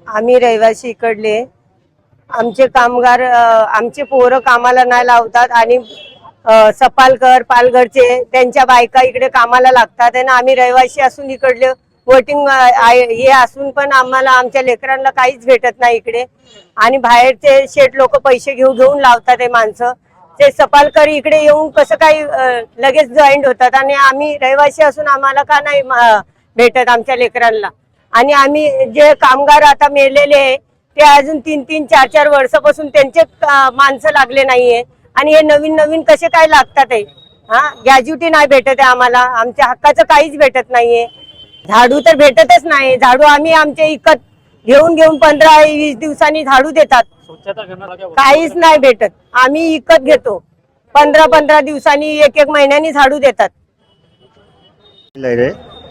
आम्ही रहिवासी इकडले आमचे कामगार आमचे पोरं कामाला नाही लावतात आणि सपालकर पालघरचे त्यांच्या बायका इकडे कामाला लागतात आणि आम्ही रहिवासी असून इकडले वोटिंग हे असून पण आम्हाला आमच्या लेकरांना काहीच भेटत नाही इकडे आणि बाहेरचे शेठ लोक पैसे घेऊन लावतात हे माणसं ते सपालकर इकडे येऊन कसं काही लगेच जॉईंट होतात आणि आम्ही रहिवासी असून आम्हाला का नाही भेटत आमच्या लेकरांना आणि आम्ही जे कामगार आता मेलेले आहे ते अजून 3-3, 4-4 वर्षापासून त्यांचे माणसं लागले नाहीये आणि हे नवीन कसे काय लागतात आहे गॅज्युटी नाही भेटत आहे आम्हाला आमच्या हक्काचं काहीच भेटत नाहीये झाडू तर भेटतच नाही झाडू आम्ही आमचे इकत घेऊन 15-20 दिवसांनी झाडू देतात काहीच नाही भेटत आम्ही इकत घेतो 15-15 दिवसांनी 1-1 महिन्यानी झाडू देतात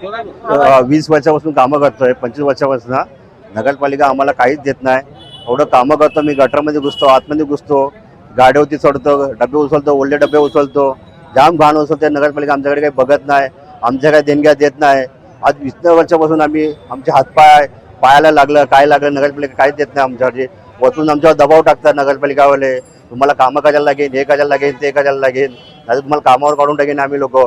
20 वर्षापासून कामं करतोय 25 वर्षापासून नगरपालिका आम्हाला काहीच देत नाही एवढं कामं करतो मी गटरमध्ये घुसतो आतमध्ये घुसतो गाड्यावरती चढतो डबे उचलतो ओल्डे डबे उचलतो जाम घाण उचलतो नगरपालिका आमच्याकडे काही बघत नाही आमच्या काही देणग्या देत नाही आज 20 वर्षापासून आम्ही आमचे हातपाय पायाला लागलं काय लागलं नगरपालिका काहीच देत नाही आमच्यावरती वरतून आमच्यावर दबाव टाकतात नगरपालिकावाले तुम्हाला कामं करायला लागेल हे करायला लागेल ते करायला लागेल नाही तुम्हाला कामावर काढून टाकेन आम्ही लोक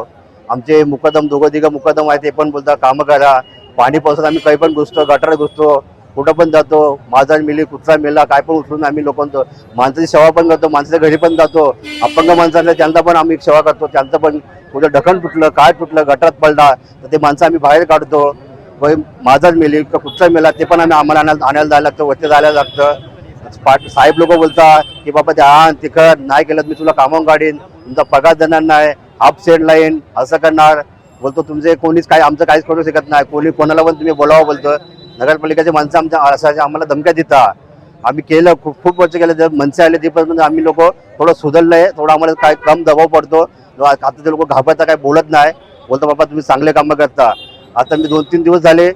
आमचे मुकदम दोघं मुकदम आहे ते पण बोलतात कामं करा पाणी पावसात आम्ही काही पण घुसतो गटार घुसतो कुठं पण जातो माझा मिली कुत्रा मेला काय पण उचलून आम्ही लोकांचं माणसाची सेवा पण करतो माणसाच्या घरी पण जातो अपंग माणसांना त्यांचा पण आम्ही सेवा करतो त्यांचं पण कुठं ढकण तुटलं काय तुटलं गटारात पडला तर ते माणसं आम्ही बाहेर काढतो माझाच मेली कुत्रा मेला ते पण आम्हाला आणायला जायला लागतं वरती जायला लागतं साहेब लोक बोलतात की बाबा ते आण तिखट नाही केलं मी तुला कामावून काढीन तुमचा पगार देणार नाही हाफ सेट लाईन असं करणार बोलतो तुमचे कोणीच काय आमचं काहीच करू शकत नाही कोणी कोणाला पण तुम्ही बोलावं बोलतो नगरपालिकेचे माणसं आमच्या असायचे आम्हाला धमक्या देतात आम्ही केलं खूप वर्ष केलं जर मनसे आले ते पण आम्ही लोक थोडं सुधारलंय थोडं आम्हाला काय कम दबाव पडतो आता ते लोक घाबरता काय बोलत नाही बोलतो बाबा तुम्ही चांगले कामं करता आता मी 2-3 दिवस झाले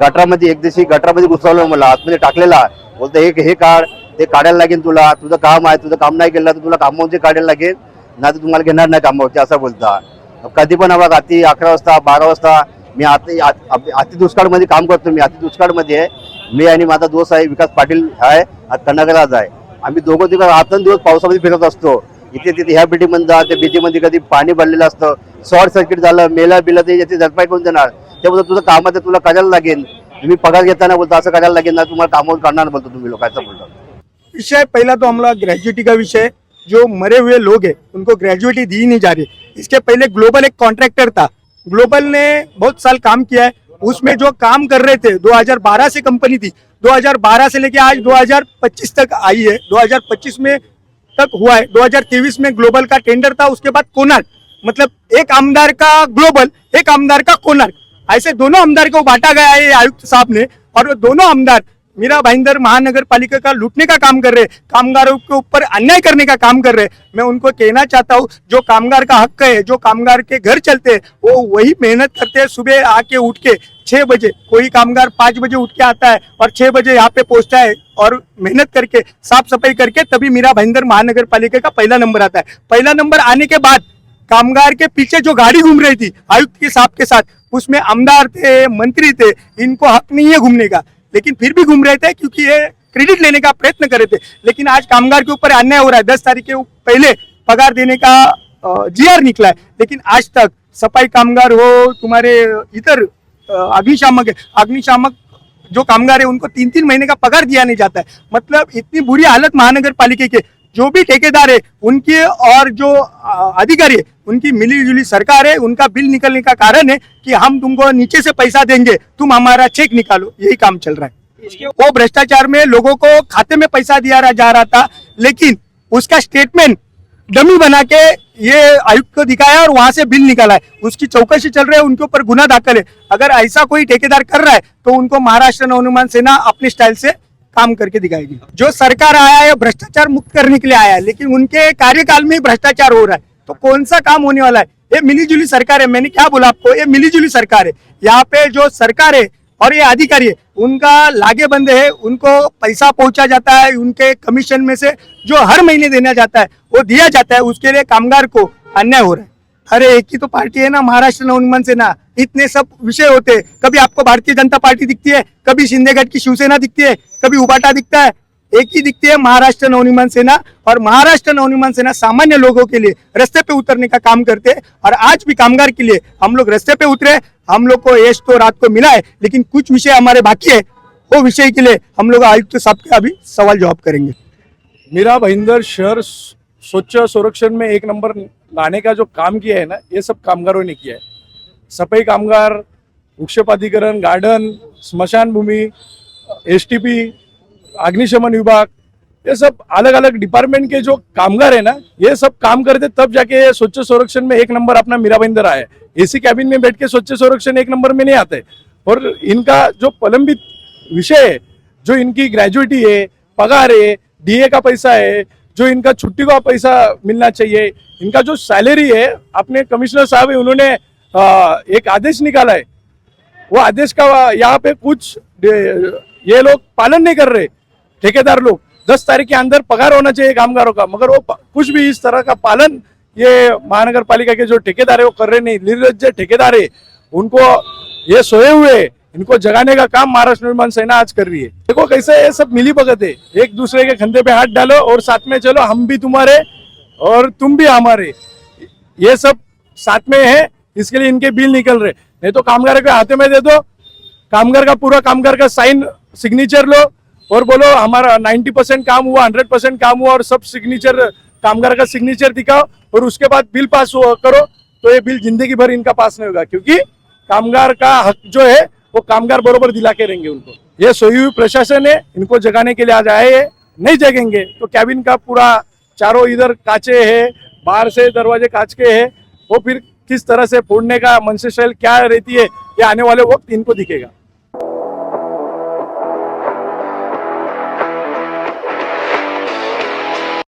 गटरामध्ये एक दिवशी गटरामध्ये घुसवलं मला आतमध्ये टाकलेला बोलतो हे काढ ते काढायला लागेल तुला तुझं काम आहे तुझं काम नाही केलं तर तुला कामावरती काढायला लागेल नाही तर तुम्हाला घेणार नाही कामावरती असं बोलता कधी पण आम्हाला रात्री 11 वाजता 12 वाजता मी अति दुष्काळमध्ये काम करतो मी अति दुष्काळमध्ये आहे मी आणि माझा दोस्त आहे विकास पाटील आहे कन्नगराज आहे आम्ही दोघं तिकडे रात्रंदिवस पावसामध्ये फिरत असतो इथे तिथे ह्या बिल्डिंगमध्ये जा त्या बिल्डिंगमध्ये कधी पाणी भरलेलं असतं शॉर्ट सर्किट झालं मेला बिला ते याची भरपाई करून देणार त्याबद्दल तुझं कामाचं तुला करायला लागेल तुम्ही पगार घेताना बोलतो असं करायला लागेल ना तुम्हाला कामावर करणार बोलतो तुम्ही लोकांचं बोलतो विषय पहला तो हमारा ग्रेजुएटी का विषय जो मरे हुए लोग हैं उनको ग्रेजुएटी दी नहीं जा रही इसके पहले ग्लोबल एक कॉन्ट्रैक्टर था ग्लोबल ने बहुत साल काम किया है उसमें जो काम कर रहे थे 2012 से कंपनी थी 2012 से लेके आज 2025 तक आई है 2025 में तक हुआ है 2023 में ग्लोबल का टेंडर था उसके बाद कोणार्क मतलब एक आमदार का ग्लोबल एक आमदार का कोणार्क ऐसे दोनों आमदार को बांटा गया है आयुक्त साहब ने और वो दोनों आमदार मीरा भाईंदर महानगर पालिका का लूटने का काम कर रहे हैं कामगारों के ऊपर अन्याय करने का काम कर रहे हैं मैं उनको कहना चाहता हूँ जो कामगार का हक है जो कामगार के घर चलते हैं वो वही मेहनत करते हैं सुबह आके उठ के 6 बजे कोई कामगार 5 बजे उठ के आता है और 6 बजे यहाँ पे पहुंचता है और मेहनत करके साफ सफाई करके तभी मीरा भाईंदर महानगर पालिका का पहला नंबर आता है पहला नंबर आने के बाद कामगार के पीछे जो गाड़ी घूम रही थी आयुक्त के साहब के साथ उसमें आमदार थे मंत्री थे इनको हक नहीं है घूमने का लेकिन फिर भी घूम रहे थे क्योंकि ये क्रेडिट लेने का प्रयत्न कर रहे थे लेकिन आज कामगार के ऊपर अन्याय हो रहा है 10 तारीख के पहले पगार देने का जीआर निकला है लेकिन आज तक सफाई कामगार हो तुम्हारे इधर अग्निशामक जो कामगार है उनको 3-3 महीने का पगार दिया नहीं जाता है मतलब इतनी बुरी हालत महानगर पालिका के जो भी ठेकेदार है उनके और जो अधिकारी है उनकी मिली-जुली सरकार है उनका बिल निकलने का कारण है कि हम तुमको नीचे से पैसा देंगे तुम हमारा चेक निकालो यही काम चल रहा है वो भ्रष्टाचार में लोगों को खाते में पैसा दिया जा रहा था लेकिन उसका स्टेटमेंट डमी बना के ये आयुक्त को दिखाया और वहां से बिल निकाला है उसकी चौकसी चल रही है उनके ऊपर गुना दाखिल है अगर ऐसा कोई ठेकेदार कर रहा है तो उनको महाराष्ट्र नवनिर्माण सेना अपने स्टाइल से काम करके दिखाएगी जो सरकार आया है भ्रष्टाचार मुक्त करने के लिए आया है लेकिन उनके कार्यकाल में भ्रष्टाचार हो रहा है तो कौन सा काम होने वाला है ये मिलीजुली सरकार है मैंने क्या बोला आपको ये मिलीजुली सरकार है यहाँ पे जो सरकार है और ये अधिकारी है उनका लागे बंदे है उनको पैसा पहुंचा जाता है उनके कमीशन में से जो हर महीने देना जाता है वो दिया जाता है उसके लिए कामगार को अन्याय हो रहा है अरे एक ही तो पार्टी है ना, महाराष्ट्र नवनिर्माण सेना। इतने सब विषय होते, कभी आपको भारतीय जनता पार्टी दिखती है, कभी शिंदे गट की शिवसेना दिखती है, कभी उबाटा दिखता है, एक ही दिखती है महाराष्ट्र नवनिर्माण सेना। और महाराष्ट्र नवनिर्माण सेना सामान्य लोगों के लिए रास्ते पे उतरने का काम करते हैं। और आज भी कामगार के लिए हम लोग रास्ते पे उतरे। हम लोग को यश तो रात को मिला है, लेकिन कुछ विषय हमारे बाकी है, वो विषय के लिए हम लोग आयुक्त साहब के अभी सवाल जवाब करेंगे। मीरा भाईंदर शहर स्वच्छ संरक्षण में 1 नंबर लाने का जो काम किया है ना, ये सब कामगारों ने किया है। सफाई कामगार, वृक्ष प्राधिकरण, गार्डन, स्मशान भूमि, एसटीपी, अग्निशमन विभाग, ये सब अलग अलग डिपार्टमेंट के जो कामगार है ना, ये सब काम करते, तब जाके स्वच्छ संरक्षण में 1 नंबर अपना मीरा भाईंदर आया है। एसी कैबिन में बैठ के स्वच्छ संरक्षण 1 नंबर में नहीं आता है। और इनका जो प्रलंबित विषय है, जो इनकी ग्रेजुएटी है, पगार है, डीए का पैसा है, जो इनका छुट्टी का पैसा मिलना चाहिए, इनका जो सैलरी है, अपने कमिश्नर साहब है, उन्होंने एक आदेश निकाला है। वो आदेश का यहाँ पे कुछ ये लोग पालन नहीं कर रहे। ठेकेदार लोग 10 तारीख के अंदर पगार होना चाहिए कामगारों का, मगर वो कुछ भी इस तरह का पालन ये महानगर पालिका के जो ठेकेदार है वो कर रहे नहीं। निर्लज्ज ठेकेदार है, उनको ये सोए हुए, इनको जगाने का काम महाराष्ट्र निर्माण सेना आज कर रही है। देखो कैसे ये सब मिली भगत है, एक दूसरे के कंधे पे हाथ डालो और साथ में चलो, हम भी तुम्हारे और तुम भी हमारे, ये सब साथ में है। इसके लिए इनके बिल निकल रहे, नहीं तो कामगार के हाथ में दे दो, कामगार का पूरा कामगार का साइन सिग्नेचर लो और बोलो हमारा 90% काम हुआ, 100% काम हुआ, और सब सिग्नेचर कामगार का सिग्नेचर दिखाओ और उसके बाद बिल पास करो। तो ये बिल जिंदगी भर इनका पास नहीं होगा, क्योंकि कामगार का हक जो है वो कामगार बरोबर दिला के रहेंगे उनको। ये सोई हुई प्रशासन है, इनको जगाने के लिए आज आए हैं। नहीं जगेंगे तो कैबिन का पूरा चारों इधर कांचे है, बाहर से दरवाजे कांच के है, वो फिर किस तरह से फोड़ने का मनसे शैल क्या रहती है, ये आने वाले वक्त इनको दिखेगा।